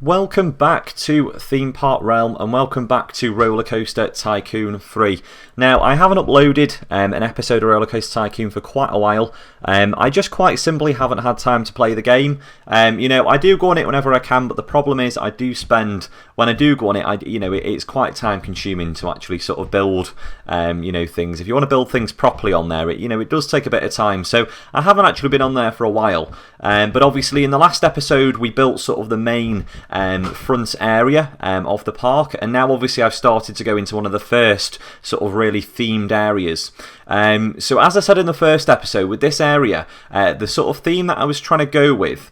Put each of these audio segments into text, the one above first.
Welcome back to Theme Park Realm and welcome back to Roller Coaster Tycoon 3. Now, I haven't uploaded an episode of Roller Coaster Tycoon for quite a while. I just quite simply haven't had time to play the game. I do go on it whenever I can, but the problem is I do spend, when I do go on it, it's quite time consuming to actually sort of build, things. If you want to build things properly on there, it does take a bit of time. So I haven't actually been on there for a while. But obviously in the last episode we built sort of the main front area of the park, and now obviously I've started to go into one of the first sort of really themed areas. So as I said in the first episode, with this area, the sort of theme that I was trying to go with,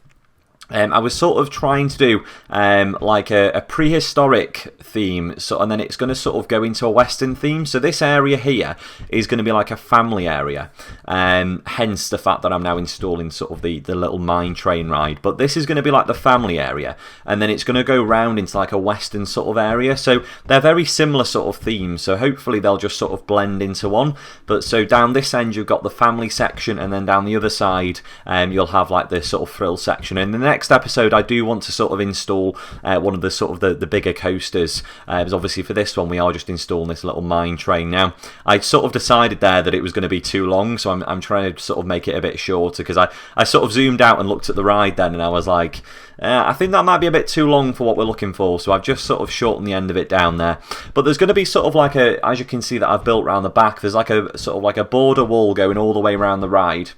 I was sort of trying to do like a prehistoric theme, and then it's going to sort of go into a western theme. So this area here is going to be like a family area, hence the fact that I'm now installing sort of the little mine train ride. But this is going to be like the family area, and then it's going to go round into like a western sort of area. So they're very similar sort of themes, so hopefully they'll just sort of blend into one. But so down this end you've got the family section, and then down the other side you'll have like the sort of thrill section. And the next episode I do want to sort of install one of the sort of the bigger coasters, because obviously for this one we are just installing this little mine train. Now I sort of decided there that it was going to be too long, so I'm trying to sort of make it a bit shorter, because I sort of zoomed out and looked at the ride then, and I was like, I think that might be a bit too long for what we're looking for, so I've just sort of shortened the end of it down there. But there's going to be sort of like as you can see that I've built around the back, there's like a sort of like a border wall going all the way around the ride.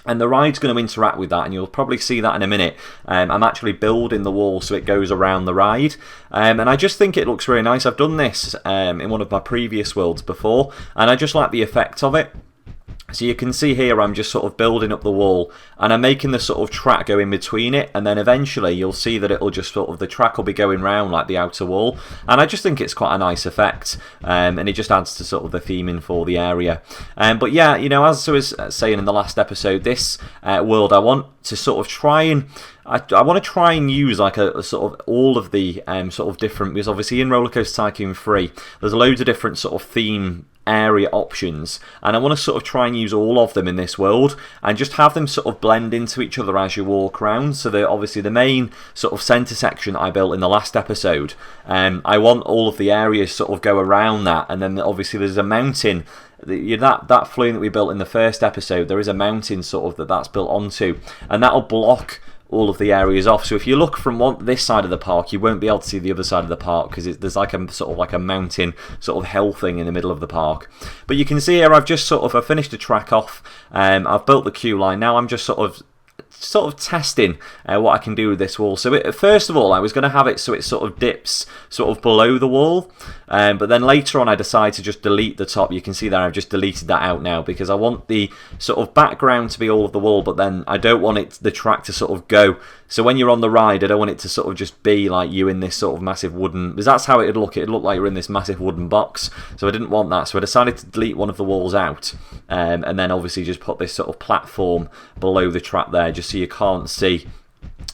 And the ride's going to interact with that, and you'll probably see that in a minute. I'm actually building the wall so it goes around the ride, and I just think it looks really nice. I've done this in one of my previous worlds before, and I just like the effect of it. So you can see here I'm just sort of building up the wall, and I'm making the sort of track go in between it, and then eventually you'll see that it'll just sort of, the track will be going round like the outer wall, and I just think it's quite a nice effect, and it just adds to sort of the theming for the area. But yeah, as I was saying in the last episode, this world I want to sort of try and I want to try and use like a sort of all of the sort of different, because obviously in Roller Coaster Tycoon 3 there's loads of different sort of theme area options, and I want to sort of try and use all of them in this world and just have them sort of blend into each other as you walk around. So that obviously the main sort of centre section that I built in the last episode, I want all of the areas sort of go around that, and then obviously there's a mountain. That flume that we built in the first episode, there is a mountain sort of that's built onto, and that'll block all of the areas off. So if you look from this side of the park, you won't be able to see the other side of the park, because there's like a sort of like a mountain sort of hill thing in the middle of the park. But you can see here I've just sort of I finished the track off. I've built the queue line. Now I'm just sort of testing what I can do with this wall. So first of all I was going to have it so it sort of dips sort of below the wall, but then later on I decided to just delete the top. You can see there I've just deleted that out now, because I want the sort of background to be all of the wall, but then I don't want the track to sort of go. So when you're on the ride, I don't want it to sort of just be like you in this sort of massive wooden, because that's how it'd look. It'd look like you're in this massive wooden box. So I didn't want that. So I decided to delete one of the walls out, and then obviously just put this sort of platform below the track there, just so you can't see.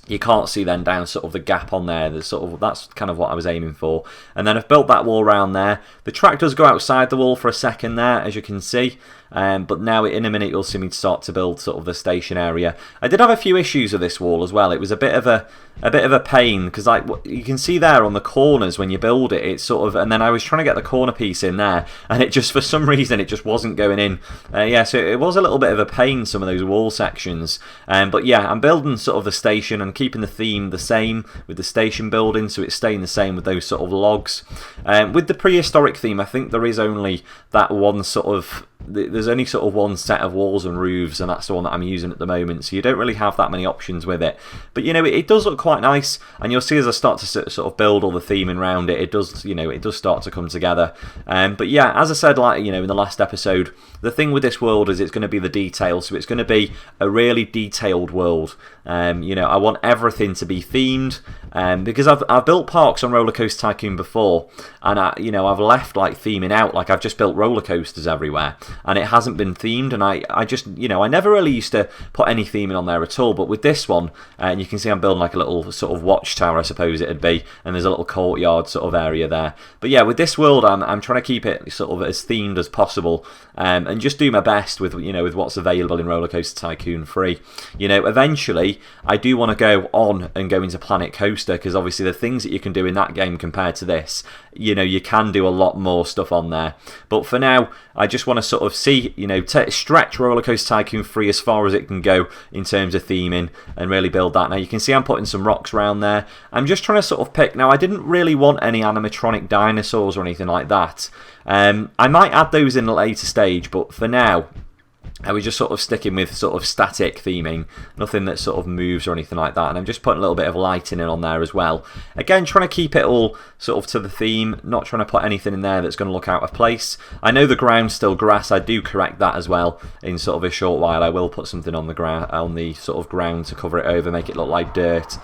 You can't see then down sort of the gap on there. That's kind of what I was aiming for. And then I've built that wall around there. The track does go outside the wall for a second there, as you can see. But now in a minute you'll see me start to build sort of the station area. I did have a few issues with this wall as well. It was a bit of a pain, because like you can see there on the corners when you build it, it's sort of, and then I was trying to get the corner piece in there, and it just, for some reason, it just wasn't going in. So it was a little bit of a pain, some of those wall sections. But yeah, I'm building sort of the station and keeping the theme the same with the station building, so it's staying the same with those sort of logs. With the prehistoric theme, I think there is only that one sort of, there's only sort of one set of walls and roofs, and that's the one that I'm using at the moment, so you don't really have that many options with it. But it does look quite nice, and you'll see as I start to sort of build all the theming around it, it does start to come together. But yeah, as I said, like in the last episode, the thing with this world is it's going to be the detail. So it's going to be a really detailed world. I want everything to be themed, because I've built parks on Roller Coaster Tycoon before, and I've left like theming out. Like I've just built roller coasters everywhere, and it hasn't been themed, and I just I never really used to put any theming on there at all. But with this one, and you can see I'm building like a little sort of watchtower, I suppose it'd be, and there's a little courtyard sort of area there. But yeah, with this world I'm trying to keep it sort of as themed as possible, and just do my best with with what's available in Roller Coaster Tycoon 3. Eventually I do want to go on and go into Planet Coaster coaster, because obviously the things that you can do in that game compared to this, you can do a lot more stuff on there. But for now, I just want to sort of see, stretch Roller Coaster Tycoon 3 as far as it can go in terms of theming and really build that. Now you can see I'm putting some rocks around there. I'm just trying to sort of pick. Now I didn't really want any animatronic dinosaurs or anything like that. I might add those in a later stage, but for now, I was just sort of sticking with sort of static theming, nothing that sort of moves or anything like that. And I'm just putting a little bit of lighting in on there as well. Again, trying to keep it all sort of to the theme, not trying to put anything in there that's going to look out of place. I know the ground's still grass. I do correct that as well in sort of a short while. I will put something on the ground, on the sort of ground to cover it over, make it look like dirt.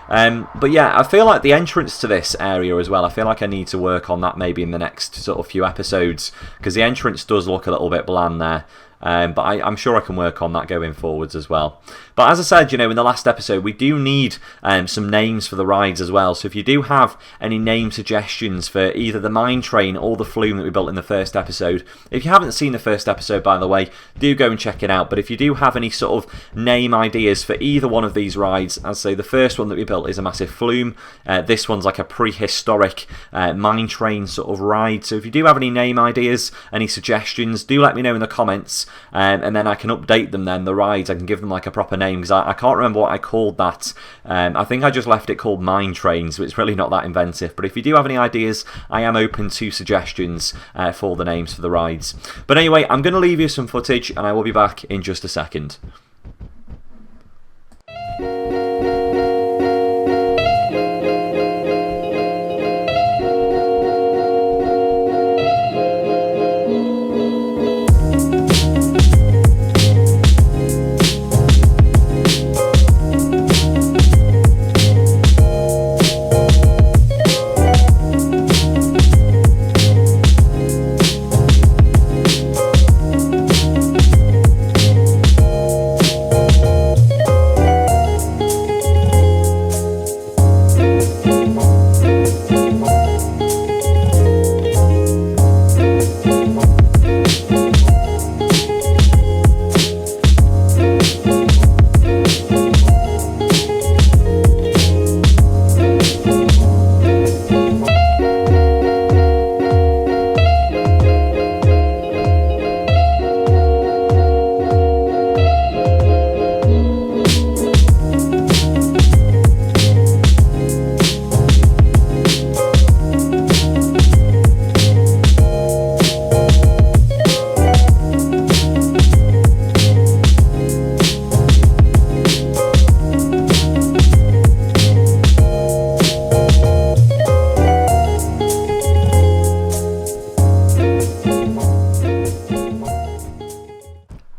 But yeah, I feel like the entrance to this area as well, I feel like I need to work on that maybe in the next sort of few episodes, because the entrance does look a little bit bland there. But I'm sure I can work on that going forwards as well. But as I said, in the last episode, we do need some names for the rides as well. So if you do have any name suggestions for either the mine train or the flume that we built in the first episode, if you haven't seen the first episode, by the way, do go and check it out. But if you do have any sort of name ideas for either one of these rides, as I say, the first one that we built is a massive flume. This one's like a prehistoric mine train sort of ride. So if you do have any name ideas, any suggestions, do let me know in the comments. And then I can update them then, the rides, I can give them like a proper name, because I can't remember what I called that. I think I just left it called Mine Train, so it's really not that inventive. But if you do have any ideas, I am open to suggestions for the names for the rides. But anyway, I'm going to leave you some footage, and I will be back in just a second.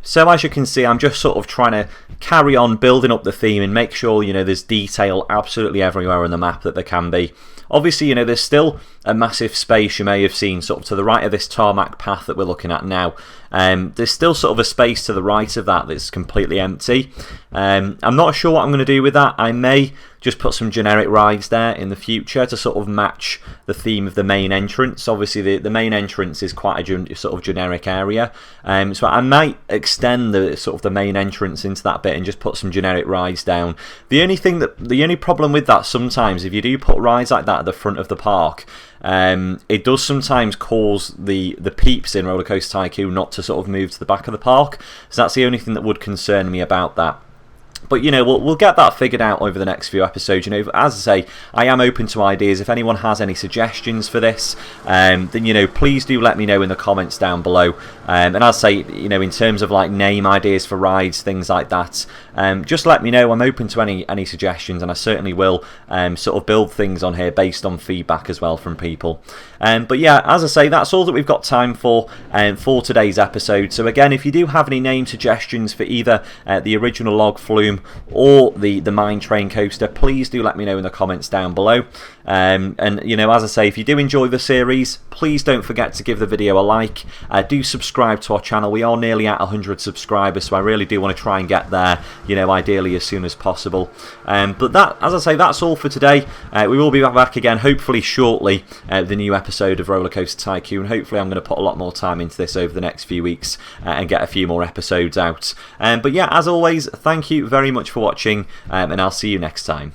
So as you can see, I'm just sort of trying to carry on building up the theme and make sure, there's detail absolutely everywhere on the map that there can be. Obviously, there's still a massive space you may have seen sort of to the right of this tarmac path that we're looking at now. There's still sort of a space to the right of that that's completely empty. I'm not sure what I'm going to do with that. I may just put some generic rides there in the future to sort of match the theme of the main entrance. Obviously, the main entrance is quite a sort of generic area, so I might extend the sort of the main entrance into that bit and just put some generic rides down. The only problem with that sometimes, if you do put rides like that at the front of the park, it does sometimes cause the peeps in Roller Coaster Tycoon not to sort of move to the back of the park. So that's the only thing that would concern me about that. But we'll get that figured out over the next few episodes. As I say, I am open to ideas. If anyone has any suggestions for this, then please do let me know in the comments down below. And as I say, in terms of like name ideas for rides, things like that, just let me know. I'm open to any suggestions, and I certainly will sort of build things on here based on feedback as well from people. But yeah, as I say, that's all that we've got time for today's episode. So again, if you do have any name suggestions for either the original log flume or the mine train coaster, please do let me know in the comments down below. And as I say, if you do enjoy the series, please don't forget to give the video a like. Do subscribe to our channel. We are nearly at 100 subscribers, so I really do want to try and get there, ideally as soon as possible. But that, as I say, that's all for today. We will be back again hopefully shortly with the new episode of Roller Coaster Tycoon. Hopefully I'm going to put a lot more time into this over the next few weeks and get a few more episodes out. But yeah, as always, thank you very much for watching, and I'll see you next time.